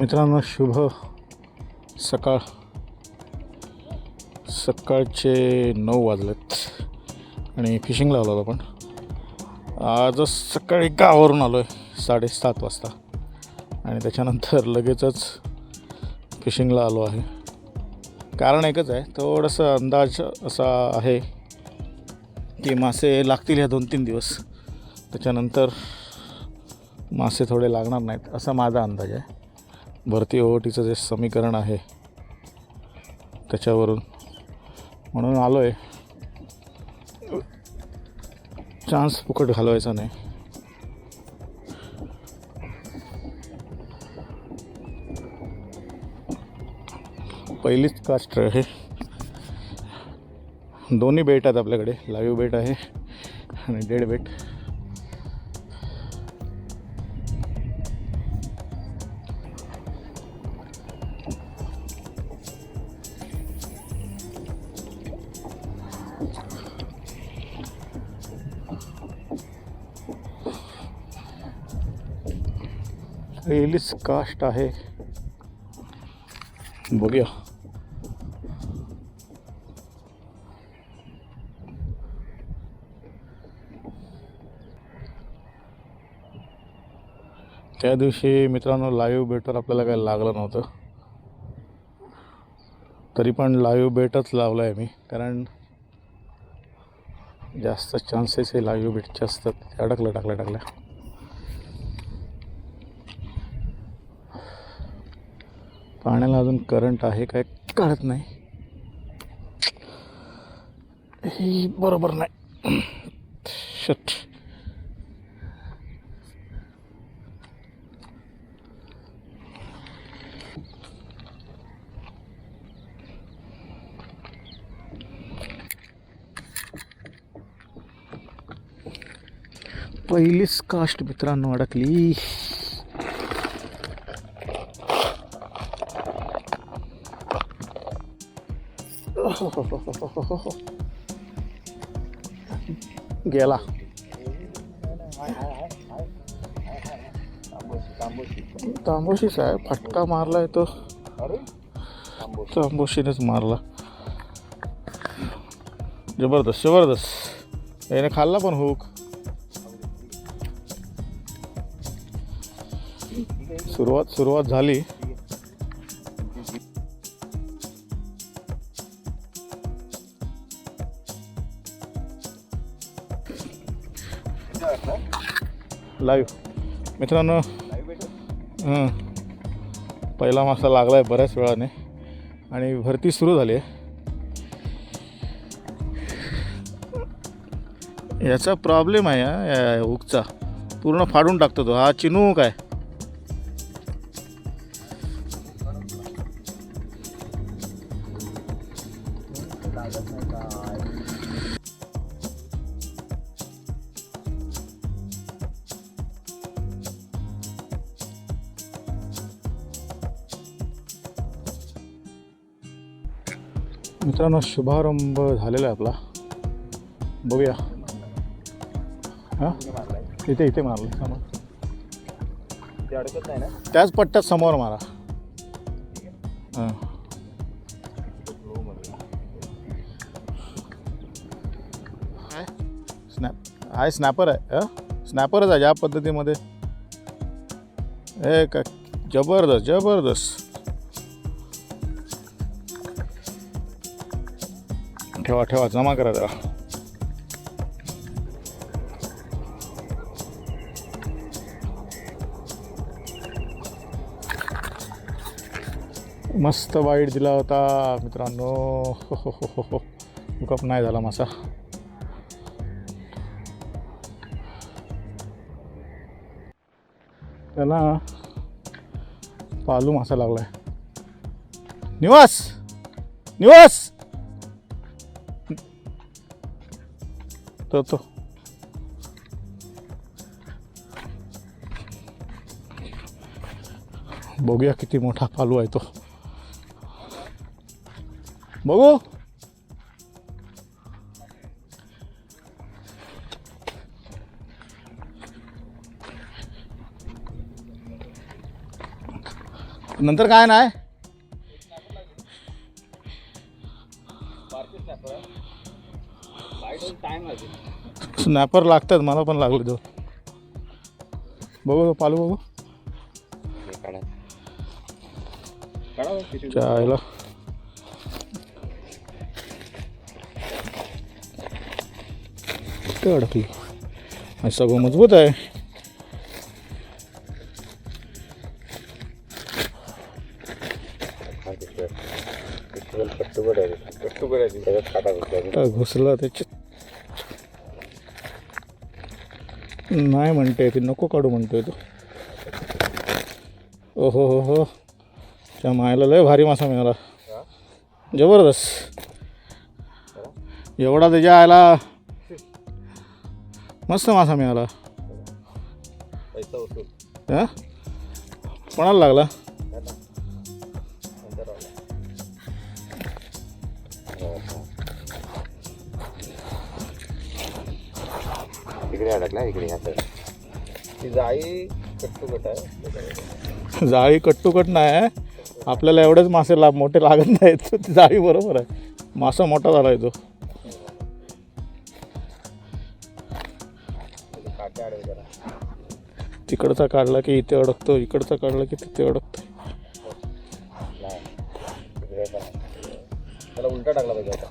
मित्रांनो, शुभ सकाळ. सकाळचे 9 वाजलेत आणि फिशिंगला आलो आपण. आजच सकाळी गावावरून आलो आहे 7:30 वाजता आणि त्याच्यानंतर लगेचच फिशिंगला आलो आहे. कारण एकच आहे, थोडंसं अंदाज असा आहे की मासे लागतील ह्या 2-3 दिवस, त्याच्यानंतर मासे थोडे लागणार नाहीत असा माझा अंदाज आहे. भरती ओहोटीचं जे समीकरण आहे त्याच्यावरून, म्हणून आलो आहे. चान्स फुकट घालवायचा नाही. पहिलीच कास्ट आहे. दोन्ही बेट आहेत आपल्याकडे, लाईव्ह बेट आहे आणि डेड बेट. पहिलीच कास्ट आहे, बघूया. त्या दिवशी मित्रांनो लाईव्ह बेटवर आपल्याला काही लागलं नव्हतं, तरी पण लाईव्ह बेटच लावलं आहे मी, कारण जास्त चान्सेस हे लाईव्ह बेटचे असतात. टाकल्या पाण्याला अजून करंट आहे काय कळत नाही. ही बरोबर नाही. शट. पहिलीच कास्ट मित्रांनो अडकली. गेला. तांबोशीच आहे. फटका मारलाय तो, तांबोशीनेच मारला. जबरदस्त याने खाल्ला पण हुक. सुरुवात झाली. लाईव्ह मित्रांनो, पहिला मासा लागला आहे बऱ्याच वेळाने आणि भरती सुरू झाली आहे. याचा प्रॉब्लेम आहे या हुकचा, पूर्ण फाडून टाकतो तो. हा चिनूक आहे. मित्रांनो, शुभारंभ झालेला आहे आपला. बघूया. हां, इथे मारलं समोर. अडकत नाही ना, त्याच पट्ट्यात समोर मारा. हां, स्नॅपर आहे. स्नॅपरच आहे या पद्धतीमध्ये. हे का जबरदस्त. ठेवा जमा करा जरा. मस्त वाईट दिला होता मित्रांनो. हुकअप नाही झाला मासा. त्याला पालू मासा लागलाय. निवास तो बघूया किती मोठा पालू आहे तो. बघू. नंतर काय नाही स्नॅपर लागतात मला पण लागले तो बघू पालू बघू चायला ते अडकली सगळं मजबूत आहे घुसला त्याच्यात नाही म्हणते ती नको काढू म्हणतोय तो ओहो हो हो त्या मायला लय भारी मासा मिळाला जबरदस्त एवढा त्याच्या आयला मस्त मासा मिळाला हां कोणाला लागला इकडे अडकला इकडे जाळी कट्टुकट आहे जाळी कट्टुकट नाही आपल्याला एवढेच मासे मोठे लागत नाहीत ती जाळी बरोबर आहे मासा मोठा झाला आहे तो तिकडचा काढला की इथे अडकतो इकडचा काढला की तिथे अडकतो त्याला उलटा टाकला पाहिजे आता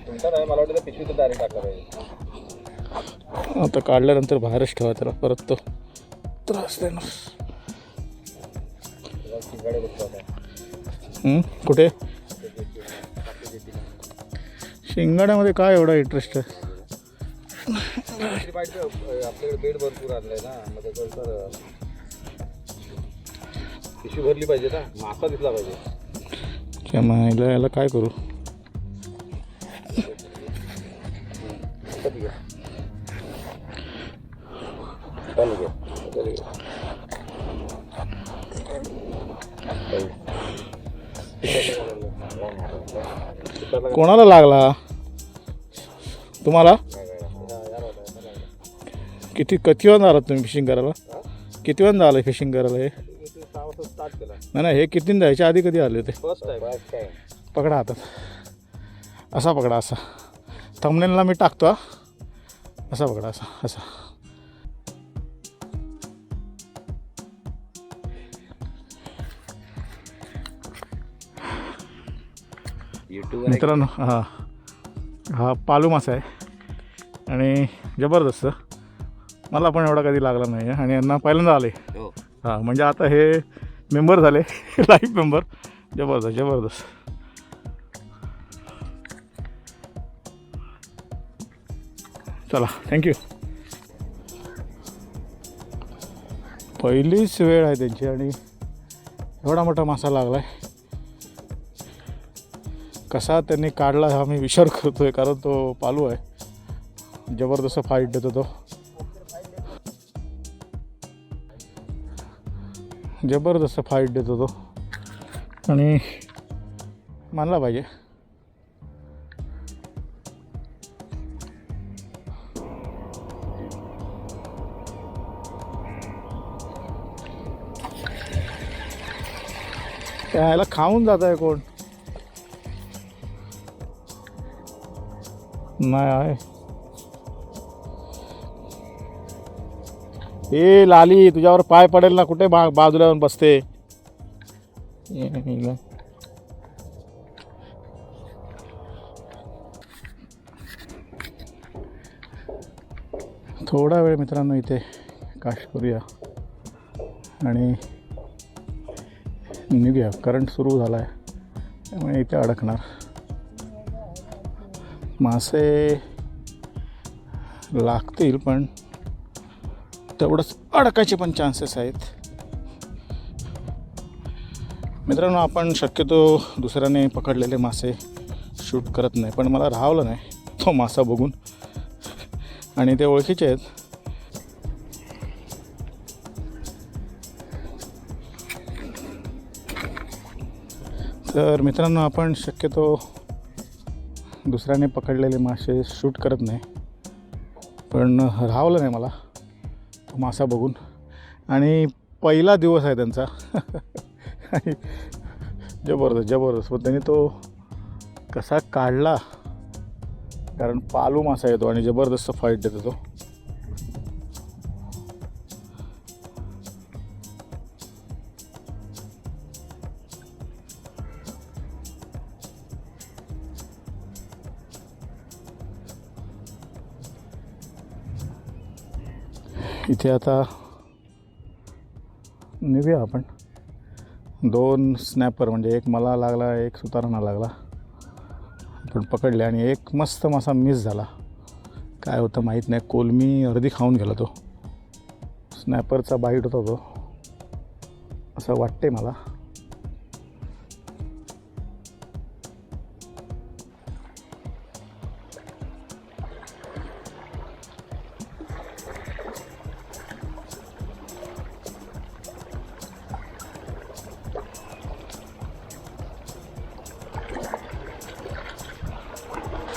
उलटा नाही मला वाटतं पिशवी तर डायरेक्ट टाकला पाहिजे आता काढल्यानंतर बाहेरच ठेवा त्याला परत तो त्रास देणार कुठे शिंगाड्यामध्ये काय एवढा इंटरेस्ट आहे आपल्याकडे बेड भरपूर आणलाय ना मग त्याच्यानंतर पिशवी भरली पाहिजे ना मासा दिसला पाहिजे मायला याला काय करू कोणाला लागला तुम्हाला किती वेळा आलात तुम्ही फिशिंग करायला किती वेळा आलं फिशिंग करायला हे नाही हे किती याच्या आधी कधी आले ते पकडा हातात असा पकडा असा थंबनेलला मी टाकतो असा पकडा असा असा मित्रांनो हा पालू मासा आहे आणि जबरदस्त मला पण एवढा कधी लागला नाही आणि यांना पहिल्यांदा आले हां म्हणजे आता हे मेंबर झाले लाईव्ह मेंबर जबरदस्त जबरदस्त चला थँक्यू पहिलीच वेळ आहे त्यांची आणि एवढा मोठा मासा लागला आहे कसा त्यांनी काढला हा मी विचार करतो आहे कारण तो पालू आहे जबरदस्त फाईट देतो तो जबरदस्त फाईट देतो तो आणि मानला पाहिजे त्याला खाऊन जात आहे कोण नाही आहे ए लाली तुझ्यावर पाय पडेल ना कुठे बाजूला येऊन बसते थोडा वेळ मित्रांनो इथे काश करूया आणि निघूया करंट सुरू झाला आहे त्यामुळे इथे अडकणार मासे लागतील पण तेवढंच अडकायचे पण चान्सेस आहेत मित्रांनो आपण शक्यतो दुसऱ्याने पकडलेले मासे शूट करत नाही पण मला राहवलं नाही तो मासा बघून आणि ते ओळखीचे आहेत तर मित्रांनो आपण शक्यतो दुसऱ्याने पकडलेले मासे शूट करत नाही पण राहवलं नाही मला तो मासा बघून आणि पहिला दिवस आहे त्यांचा. आणि जबरदस्त जबरदस्त. पण त्यांनी तो कसा काढला, कारण पालू मासा येतो आणि जबरदस्त फाईट देतो तो. इथे आता निघूया आपण. 2 स्नॅपर म्हणजे एक मला लागला, एक सुतारांना लागला, आपण पकडले. आणि एक मस्त मासा मिस झाला. काय होतं माहीत नाही, कोलमी अर्धी खाऊन गेला तो. स्नॅपरचा बाईट होता तो, असं वाटते मला.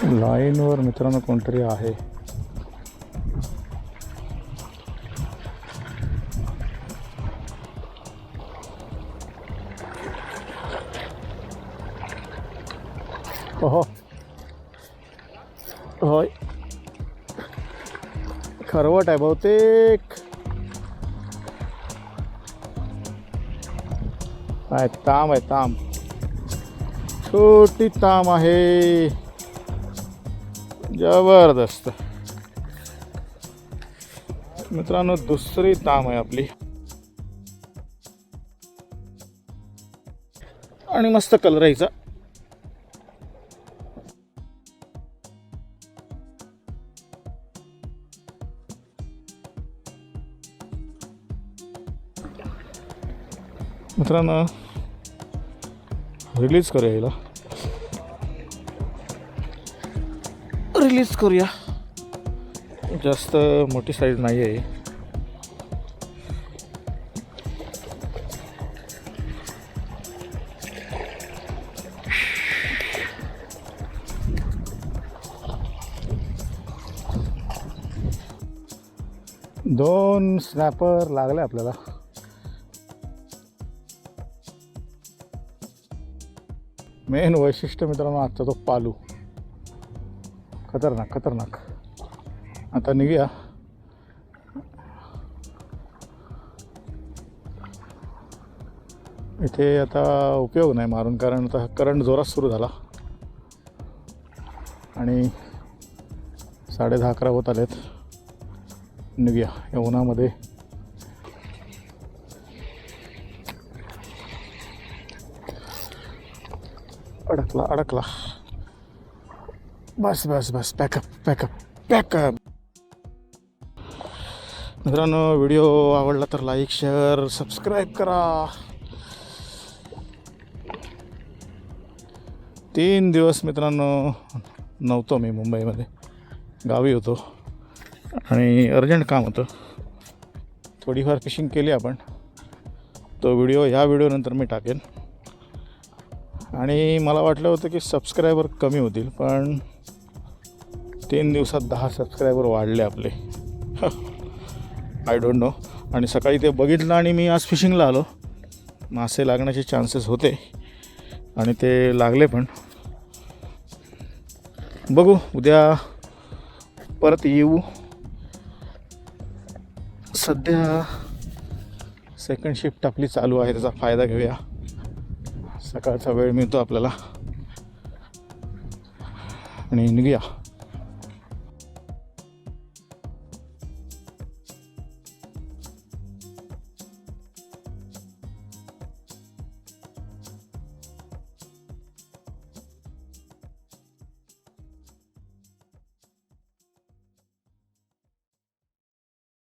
लाईनवर मित्रांनो कोणतरी आहे. ओहो होय, खरवट आहे बहुतेक. आहे ताम, आहे ताम, छोटी ताम आहे. जबरदस्त मित्रांनो, दुसरी ताम आहे आपली. आणि मस्त कलर यायचा. मित्रांनो रिलीज करूया हिला, रिलीज करूया. जास्त मोठी साईज नाही आहे. दोन स्नॅपर लागले आपल्याला. मेन वैशिष्ट्य मित्रांनो आजचा तो पालू, खतरनाक खतरनाक. आता निघूया. इथे आता उपयोग नाही मारून, कारण आता करंट जोरात सुरू झाला आणि 10:30-11 होत आलेत. निघूया या उन्हामध्ये. अडकला अडकला. बस बस बस, पॅकअप पॅकअप पॅकअप. मित्रांनो व्हिडिओ आवडला तर लाईक, शेअर, सबस्क्राईब करा. 3 दिवस मित्रांनो नव्हतो मी मुंबईमध्ये, गावी होतो आणि अर्जंट काम होतं. थोडीफार फिशिंग केली आपण. तो व्हिडिओ ह्या व्हिडिओनंतर मी टाकेन. आणि मला वाटलं होतं की सबस्क्रायबर कमी होतील, पण 3 दिवसात 10 सबस्क्रायबर वाढले आपले. I don't know. आणि सकाळी ते बघितलं आणि मी आज फिशिंगला आलो. मासे लागण्याचे चान्सेस होते आणि ते लागले पण. बघू उद्या परत येऊ. सध्या सेकंड शिफ्ट आपली चालू आहे, त्याचा फायदा घेऊया. सकाळचा वेळ मिळतो आपल्याला आणि निघूया.